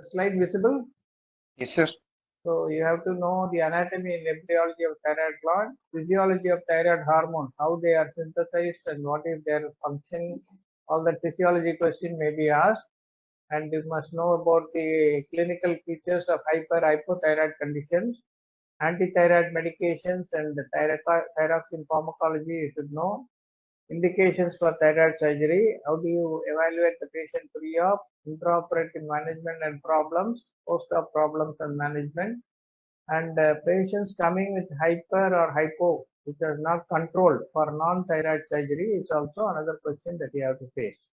Slide visible? Yes, sir. So you have to know the anatomy and embryology of thyroid gland, physiology of thyroid hormone, how they are synthesized and what is their function. All that physiology question may be asked, and you must know about the clinical features of hypothyroid conditions, anti-thyroid medications, and the thyroxine pharmacology you should know. Indications for thyroid surgery. How do you evaluate the patient pre-op, intraoperative management and problems, post-op problems and management, and patients coming with hyper or hypo, which are not controlled for non-thyroid surgery, is also another question that you have to face.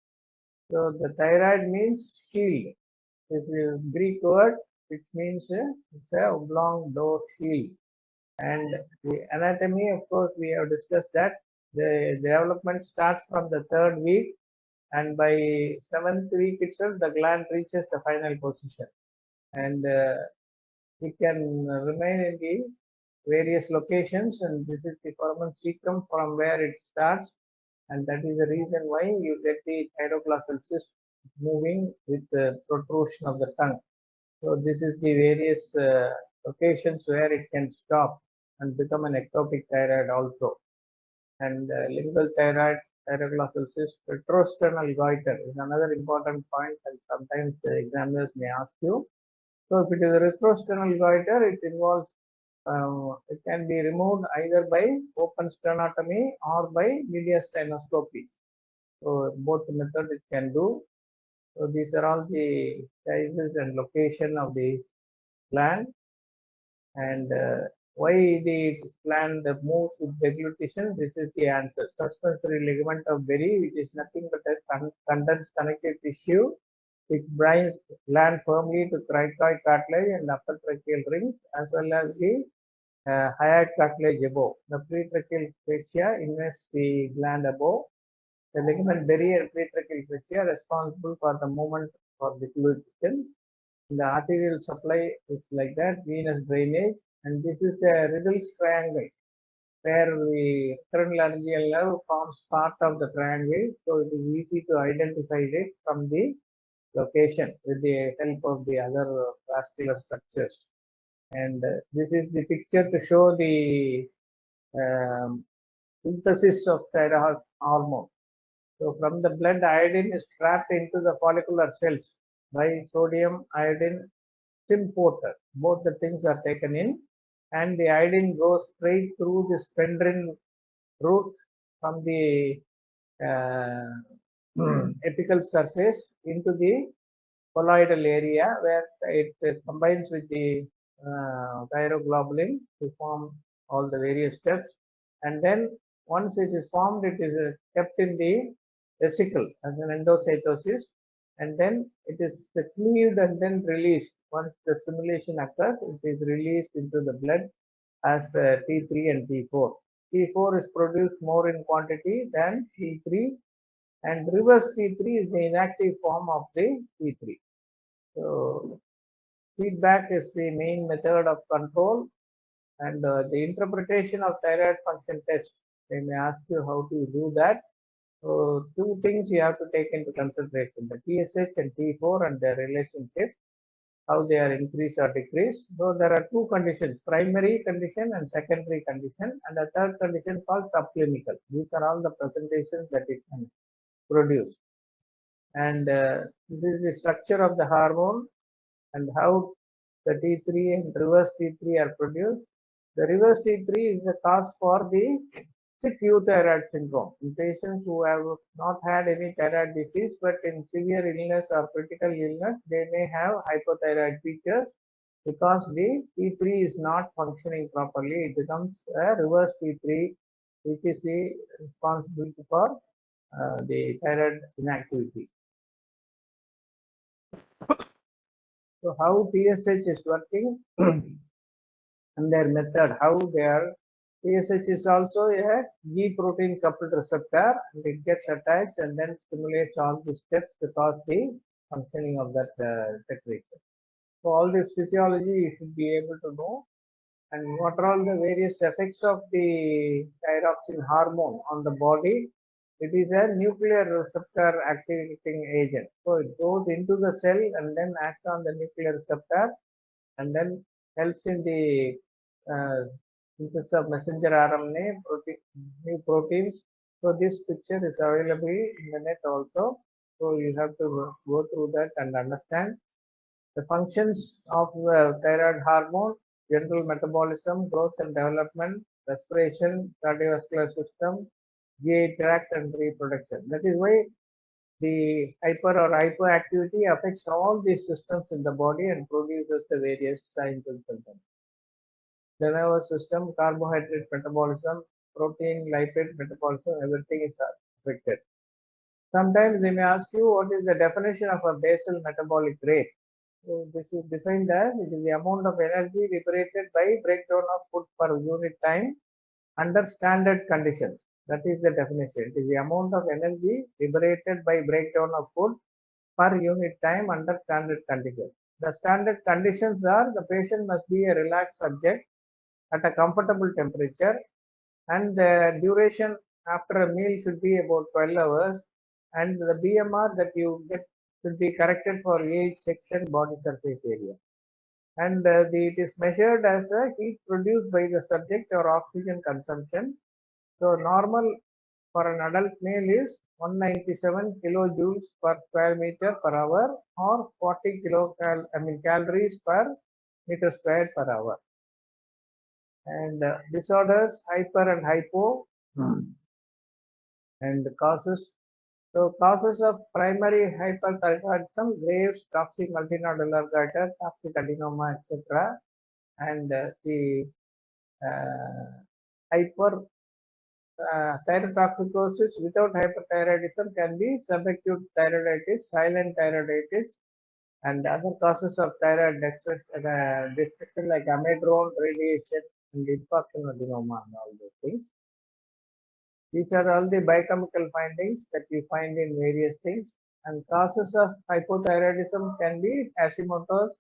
So the thyroid means shield. This is Greek word which means it's a oblong door shield. And the anatomy, of course, we have discussed that the development starts from the third week, and by seventh week itself, the gland reaches the final position, and it can remain in the various locations. And this is the foramen cecum from where it starts, and that is the reason why you get the thyroglossal cyst moving with the protrusion of the tongue. So this is the various locations where it can stop and become an ectopic thyroid also. And lingual thyroid, thyroglossal cyst, retrosternal goiter is another important point, and sometimes the examiners may ask you. So if it is a retrosternal goiter, it involves, it can be removed either by open sternotomy or by mediastinoscopy. So both methods it can do. So these are all the sizes and location of the gland, and why the gland moves with deglutition. This is the answer. Suspensory ligament of Berry, which is nothing but a condensed connective tissue which binds gland firmly to cricoid cartilage and upper tracheal rings, as well as the hyoid cartilage above. The pretracheal fascia invests the gland above. The ligament Berry and pretracheal fascia are responsible for the movement for deglutition. The arterial supply is like that, venous drainage, and this is the Riddle's triangle, where the recurrent nerve forms part of the triangle, so it is easy to identify it from the location with the help of the other vascular structures. And this is the picture to show the um, synthesis of thyroid hormone. So from the blood, iodine is trapped into the follicular cells by sodium iodine symporter. Both the things are taken in, and the iodine goes straight through the sphendrin root from the uh, apical surface into the colloidal area, where it combines with the thyroglobulin to form all the various steps. And then once it is formed, it is kept in the vesicle as an endocytosis, and then it is cleaved and then released. Once the simulation occurs, it is released into the blood as T3 and T4. T4 is produced more in quantity than T3, and reverse T3 is the inactive form of the T3. So feedback is the main method of control, and the interpretation of thyroid function test. They may ask you how to do that. So two things you have to take into consideration: the TSH and T4 and their relationship, how they are increased or decreased. So there are two conditions: primary condition and secondary condition, and a third condition called subclinical. These are all the presentations that it can produce. And this is the structure of the hormone and how the T3 and reverse T3 are produced. The reverse T3 is the cause for the sick euthyroid syndrome. In patients who have not had any thyroid disease, but in severe illness or critical illness, they may have hypothyroid features because the T3 is not functioning properly. It becomes a reverse T3, which is the responsibility for the thyroid inactivity. So how TSH is working and their method, how they are. TSH is also a G protein coupled receptor, and it gets attached and then stimulates all the steps to cause the functioning of that secretion. So all this physiology you should be able to know, and what are all the various effects of the thyroxine hormone on the body. It is a nuclear receptor activating agent. So it goes into the cell and then acts on the nuclear receptor and then helps in the synthesis of messenger RNA, new proteins. So this picture is available in the net also. So you have to go through that and understand the functions of the thyroid hormone: general metabolism, growth and development, respiration, cardiovascular system, GI tract, and reproduction. That is why the hyper or hypoactivity affects all these systems in the body and produces the various signs and symptoms. The nervous system, carbohydrate metabolism, protein, lipid metabolism, everything is affected. Sometimes they may ask you what is the definition of a basal metabolic rate. So this is defined as it is the amount of energy liberated by breakdown of food per unit time under standard conditions. That is the definition. It is the amount of energy liberated by breakdown of food per unit time under standard conditions. The standard conditions are the patient must be a relaxed subject at a comfortable temperature, and the duration after a meal should be about 12 hours, and the BMR that you get should be corrected for age, sex, and body surface area. And it is measured as a heat produced by the subject or oxygen consumption. So normal for an adult male is 197 kilojoules per square meter per hour, or 40 calories per meter squared per hour. And disorders, hyper and hypo, and causes. So causes of primary hyperthyroidism: Graves, toxic multinodular goiter, toxic adenoma, etc. And the hyper thyrotoxicosis without hyperthyroidism can be subacute thyroiditis, silent thyroiditis, and other causes of thyroid destruction like amidrone, radiation, and infarction adenoma, and all those things. These are all the biochemical findings that you find in various things. And causes of hypothyroidism can be Hashimoto's,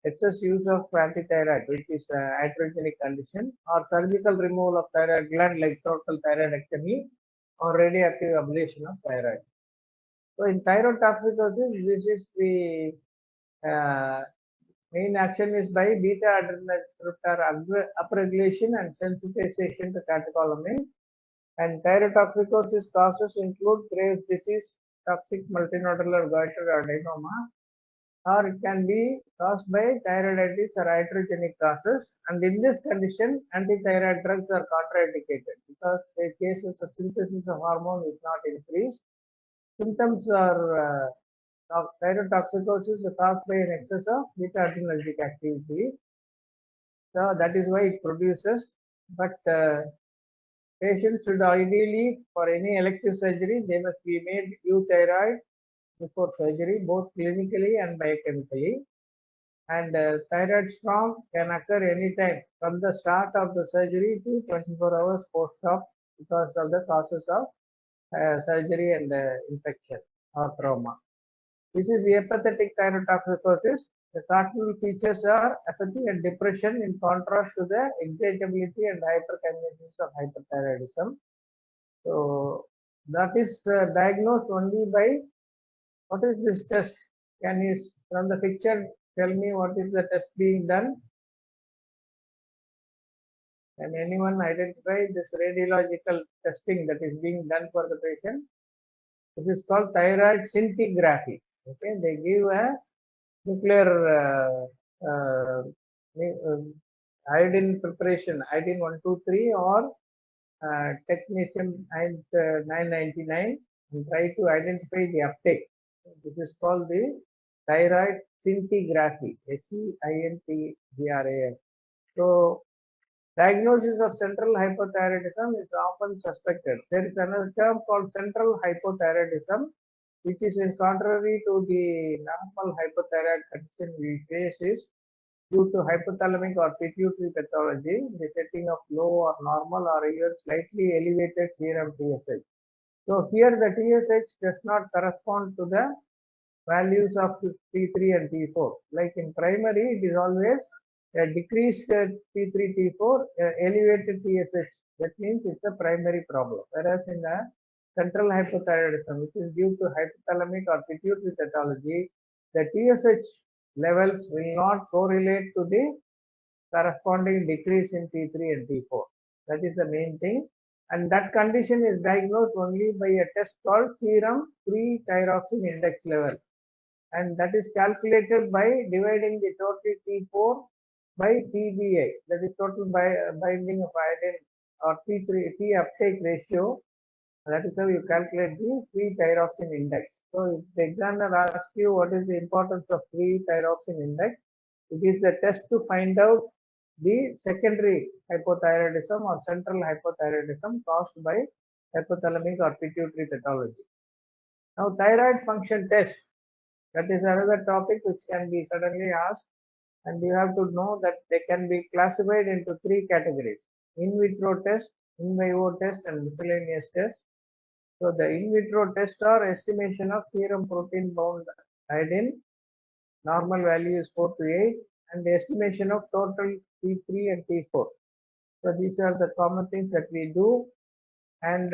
excess use of antithyroid, which is a iatrogenic condition, or surgical removal of thyroid gland like total thyroidectomy, or radioactive ablation of thyroid. So in thyroid toxicosis, this is the main action is by beta adrenergic receptor upregulation and sensitization to catecholamines. And thyrotoxicosis causes include Graves' disease, toxic multinodular goiter or adenoma, or it can be caused by thyroiditis or iatrogenic causes. And in this condition, antithyroid drugs are contraindicated because the cases of synthesis of hormone is not increased. Symptoms are thyrotoxicosis is caused by an excess of beta adrenergic activity. So that is why it produces, but patients should ideally, for any elective surgery, they must be made euthyroid before surgery, both clinically and biochemically. And thyroid storm can occur anytime from the start of the surgery to 24 hours post-op because of the causes of surgery and infection or trauma. This is apathetic thyrotoxicosis. The cardinal features are apathy and depression in contrast to the excitability and hyperkinesis of hyperthyroidism. So that is diagnosed only by, what is this test? Can you from the picture tell me what is the test being done? Can anyone identify this radiological testing that is being done for the patient? This is called thyroid scintigraphy. Okay, they give a nuclear iodine preparation, iodine 123 or technetium 999, and try to identify the uptake. This is called the thyroid scintigraphy, SCINTGRAF. So diagnosis of central hypothyroidism is often suspected. There is another term called central hypothyroidism, which is in contrary to the normal hypothyroid condition we face, is due to hypothalamic or pituitary pathology, the setting of low or normal or even slightly elevated serum TSH. So here the TSH does not correspond to the values of T3 and T4. Like in primary, it is always a decreased T3, T4, elevated TSH. That means it's a primary problem. Whereas in the central hypothyroidism, which is due to hypothalamic or pituitary pathology, the TSH levels will not correlate to the corresponding decrease in T3 and T4. That is the main thing. And that condition is diagnosed only by a test called serum free thyroxine index level. And that is calculated by dividing the total T4 by TBI, that is total binding of iodine, or T3 T uptake ratio. That is how you calculate the free thyroxine index. So if the examiner asks you what is the importance of free thyroxine index, it is the test to find out the secondary hypothyroidism or central hypothyroidism caused by hypothalamic or pituitary pathology. Now, thyroid function test, that is another topic which can be suddenly asked, and you have to know that they can be classified into three categories: in vitro test, in vivo test, and miscellaneous test. So the in vitro tests are estimation of serum protein bound iodine. Normal value is 4 to 8, and the estimation of total T3 and T4. So these are the common things that we do, and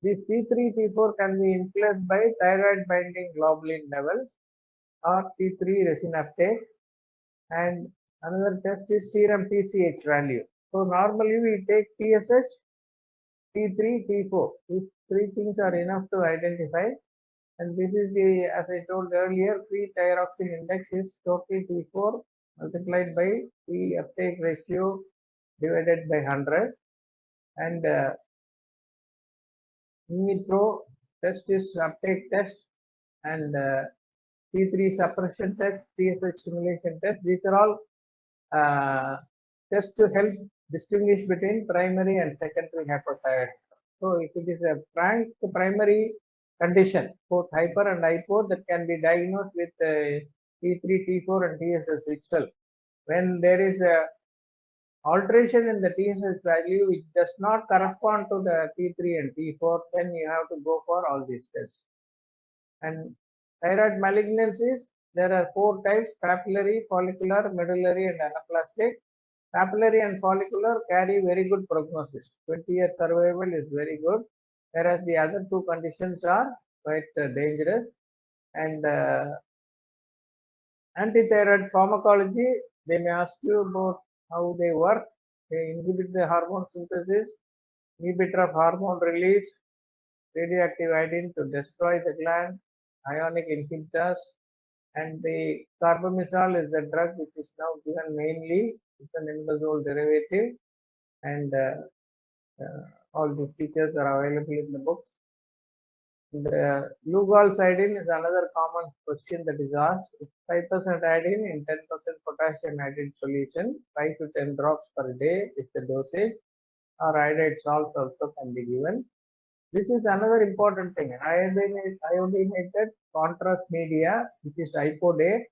these T3, T4 can be influenced by thyroid binding globulin levels or T3 resin uptake, and another test is serum TCH value. So normally we take TSH, T3, T4. These three things are enough to identify. And this is the, as I told earlier, free thyroxine index is total T4 multiplied by T uptake ratio divided by 100. And in vitro test is uptake test, and T3 suppression test, TSH stimulation test. These are all tests to help distinguish between primary and secondary hypothyroidism. So if it is a frank primary condition, both hyper and hypo, that can be diagnosed with T3, T4 and TSS itself. When there is a alteration in the TSS value which does not correspond to the T3 and T4, then you have to go for all these tests. And thyroid malignancies, there are 4 types: papillary, follicular, medullary and anaplastic. Papillary and follicular carry very good prognosis. 20-year survival is very good, whereas the other two conditions are quite dangerous. And antithyroid pharmacology, they may ask you about how they work. They inhibit the hormone synthesis, inhibitor of hormone release, radioactive iodine to destroy the gland, ionic inhibitors, and the carbamazole is the drug which is now given mainly. It's an imidazole derivative, and all the features are available in the books. The Lugol-Sidene is another common question that is asked. It's 5% iodine in 10% potassium iodide solution, 5 to 10 drops per day is the dosage, or iodide salts also can be given. This is another important thing. Iodinated contrast media, which is hypodate,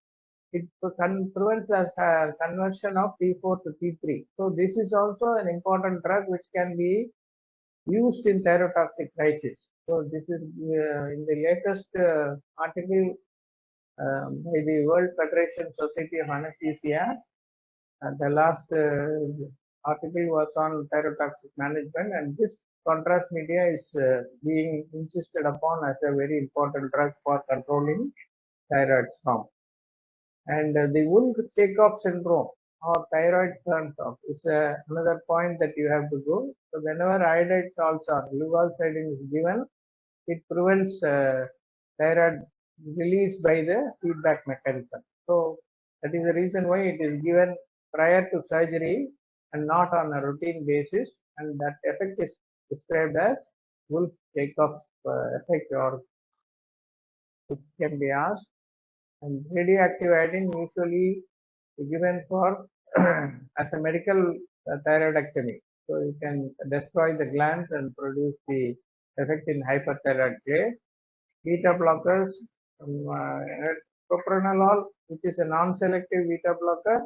it prevents the conversion of T4 to T3. So this is also an important drug which can be used in thyrotoxic crisis. So this is in the latest article by the World Federation Society of Anesthesia. The last article was on thyrotoxic management, and this contrast media is being insisted upon as a very important drug for controlling thyroid storm. And the Wolff-Chaikoff syndrome or thyroid turns off is another point that you have to go. So whenever iodide salts or Lugol-Sidene is given, it prevents thyroid release by the feedback mechanism. So that is the reason why it is given prior to surgery and not on a routine basis, and that effect is described as Wolff-Chaikoff effect, or it can be asked. And radioactive iodine usually is given for as a medical thyroidectomy. So you can destroy the glands and produce the effect in hyperthyroid case. Beta blockers, propranolol, which is a non-selective beta blocker,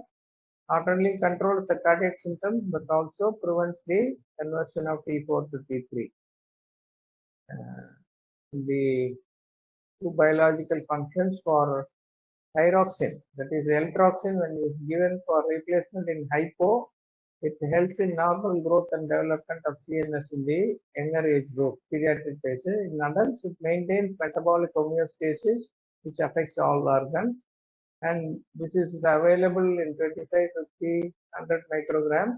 not only controls the cardiac symptoms but also prevents the conversion of T4 to T3. The two biological functions for thyroxine, that is L-troxin, when it is given for replacement in hypo, It helps in normal growth and development of CNS in the younger age group, pediatric patients. In adults, it maintains metabolic homeostasis, which affects all organs. And this is available in 25, 50, 100 micrograms,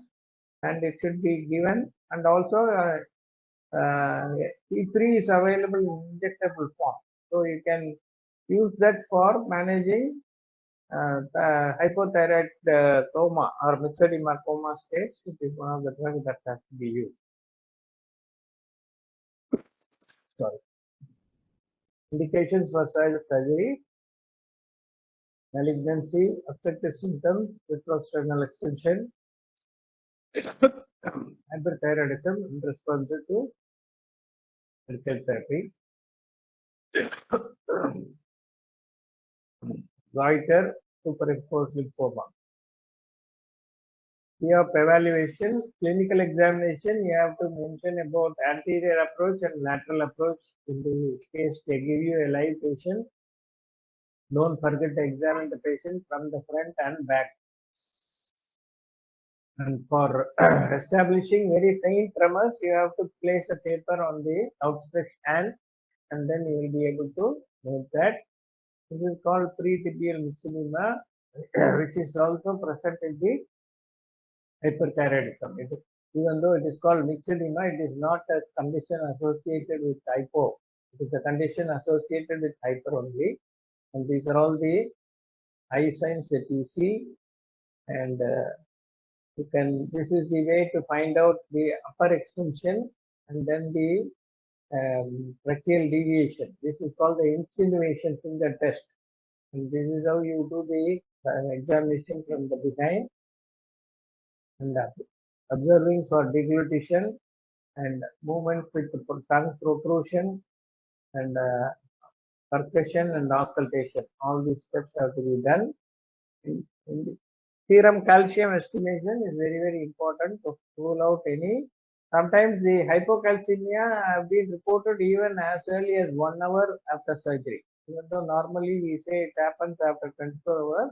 and it should be given. And also, T3 is available in injectable form. So you can use that for managing hypothyroid coma or myxedema coma states. It is one of the drugs that has to be used. Sorry. Indications for surgery: malignancy, obstructive symptoms, retrosternal extension, hyperthyroidism in response to medical therapy, goiter, superimposed lymphoma. Way of evaluation: clinical examination, you have to mention about anterior approach and lateral approach. In this case, they give you a live patient. Don't forget to examine the patient from the front and back. And for establishing very faint tremors, you have to place a paper on the outstretched hand, and then you will be able to note that. This is called pretibial myxedema, which is also present in the hyperthyroidism. Even though it is called myxedema, it is not a condition associated with hypo. It is a condition associated with hyper only. And these are all the eye signs that you see. And this is the way to find out the upper extension and then the brachial deviation. This is called the insinuation finger test. And this is how you do the examination from the behind. And observing for deglutition and movements with tongue protrusion and percussion and auscultation. All these steps have to be done. In the serum calcium estimation is very, very important to rule out any. Sometimes the hypocalcemia have been reported even as early as 1 hour after surgery. Even though normally we say it happens after 24 hours,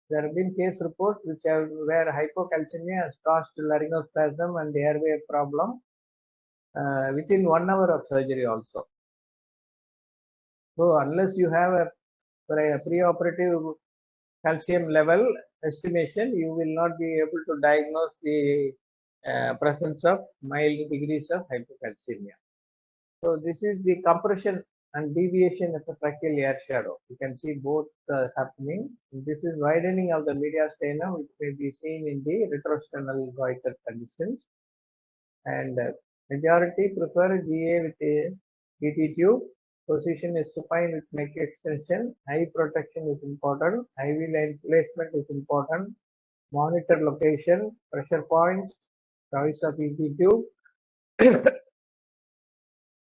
there have been case reports where hypocalcemia has caused laryngospasm and airway problem within 1 hour of surgery also. So unless you have a preoperative calcium level estimation, you will not be able to diagnose the presence of mild degrees of hypocalcemia. So this is the compression and deviation of the tracheal air shadow. You can see both happening. This is widening of the mediastinum, which may be seen in the retrosternal goiter conditions. And majority prefer GA with a DT tube. Position is supine with neck extension. Eye protection is important. IV line placement is important. Monitor location, pressure points, choice of ET tube.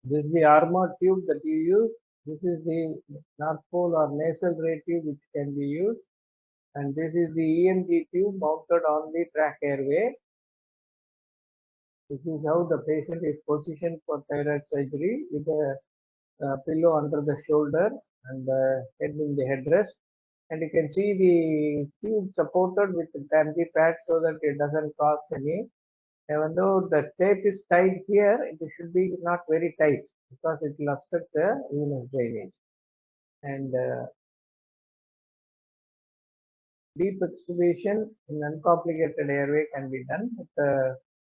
This is the armored tube that you use. This is the North Pole or nasal ray tube which can be used. And this is the EMG tube mounted on the track airway. This is how the patient is positioned for thyroid surgery with a pillow under the shoulder and the head in the headrest. And you can see the tube supported with the tampy pad so that it doesn't cause any. Even though the tape is tight here, it should be not very tight because it will obstruct the venous drainage. And deep extubation in uncomplicated airway can be done.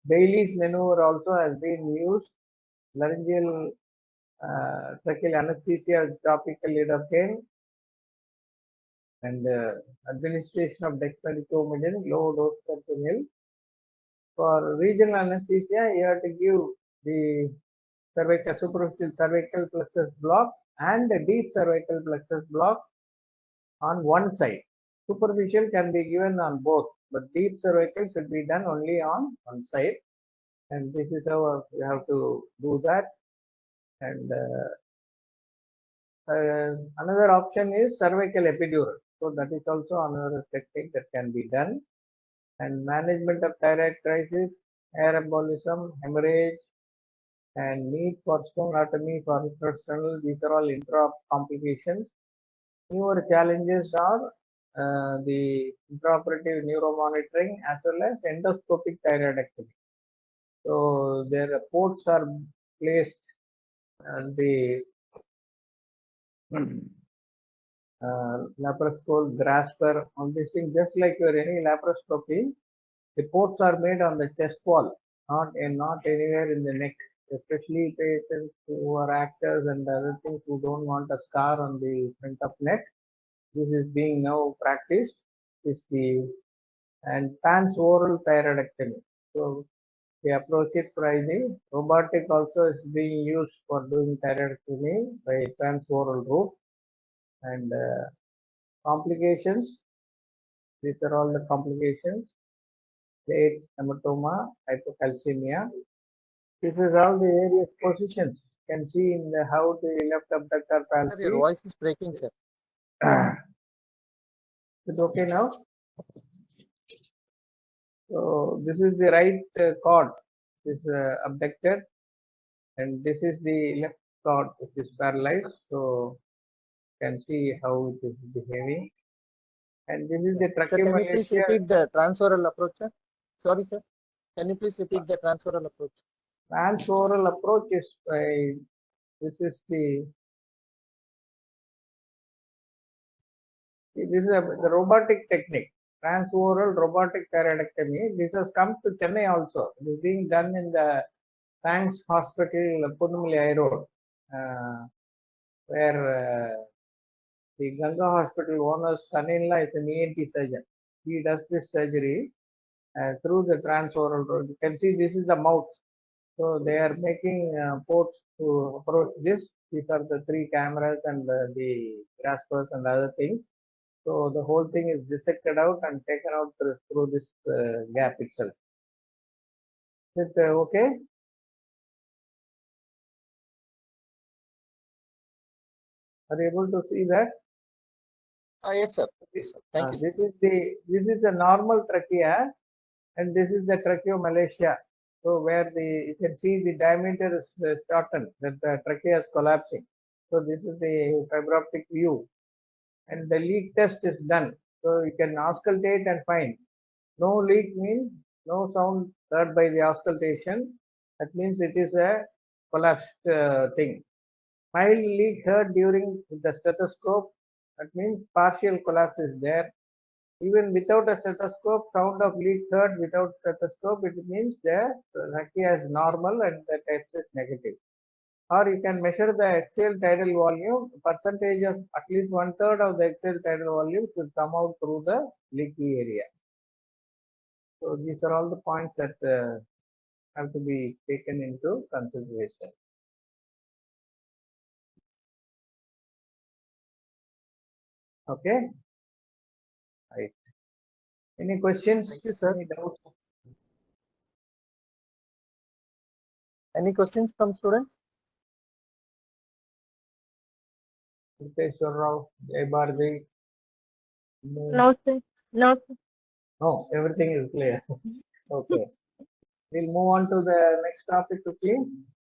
Bailey's maneuver also has been used. Laryngeal tracheal anesthesia with topical lidocaine and administration of dexmedetomidine, low dose fentanyl. For regional anesthesia, you have to give the superficial cervical plexus block and a deep cervical plexus block on one side. Superficial can be given on both, but deep cervical should be done only on one side. And this is how you have to do that. And another option is cervical epidural. So that is also another technique that can be done. And management of thyroid crisis, air embolism, hemorrhage, and need for stenotomy for retrosternal. These are all intra complications. Newer challenges are the intraoperative neuromonitoring as well as endoscopic thyroidectomy. So their ports are placed and the laparoscope, grasper, on this thing, just like your any laparoscopy, the ports are made on the chest wall, not anywhere in the neck. Especially patients who are actors and other things who don't want a scar on the front of neck. This is being now practiced. Is the and transoral thyroidectomy. So the approach it by the robotic also is being used for doing thyroidectomy by transoral route and complications. These are all the complications. Plate, hematoma, hypocalcemia. This is all the various positions. You can see in the how the left abductor palsy. Your voice is breaking, sir. Is it okay now? So this is the right cord, is abducted, and this is the left cord which is paralyzed. So you can see how it is behaving. And this is the Sir, can you please tracheomalacia. repeat the transoral approach, sir? Sorry, sir. Can you please repeat the transoral approach? Transoral approach is by this is the robotic technique. Transoral robotic thyroidectomy. This has come to Chennai also. It is being done in the Thanks Hospital, Punnumali Road, where the Ganga Hospital owner's son-in-law is an ENT surgeon. He does this surgery through the transoral road. You can see this is the mouth. So they are making ports to approach this. These are the three cameras and the graspers and other things. So the whole thing is dissected out and taken out through this gap itself. Is it okay? Are you able to see that? Yes, sir. Yes, sir. Thank you. This is the normal trachea, and this is the tracheomalacia. So where you can see the diameter is shortened, that the trachea is collapsing. So this is the fiber optic view, and the leak test is done. So you can auscultate and find. No leak means no sound heard by the auscultation. That means it is a collapsed thing. Mild leak heard during the stethoscope. That means partial collapse is there. Even without a stethoscope, sound of leak heard without stethoscope, it means the trachea is normal and the test is negative. Or you can measure the axial tidal volume. Percentage of at least 1/3 of the axial tidal volume should come out through the leaky area. So these are all the points that have to be taken into consideration. Okay. Right. Any questions? Thank you, sir. Any doubts? Any questions from students? Siteshwar Rao, Jai Bharati. No, sir. No, sir. No, everything is clear. Okay. We'll move on to the next topic quickly.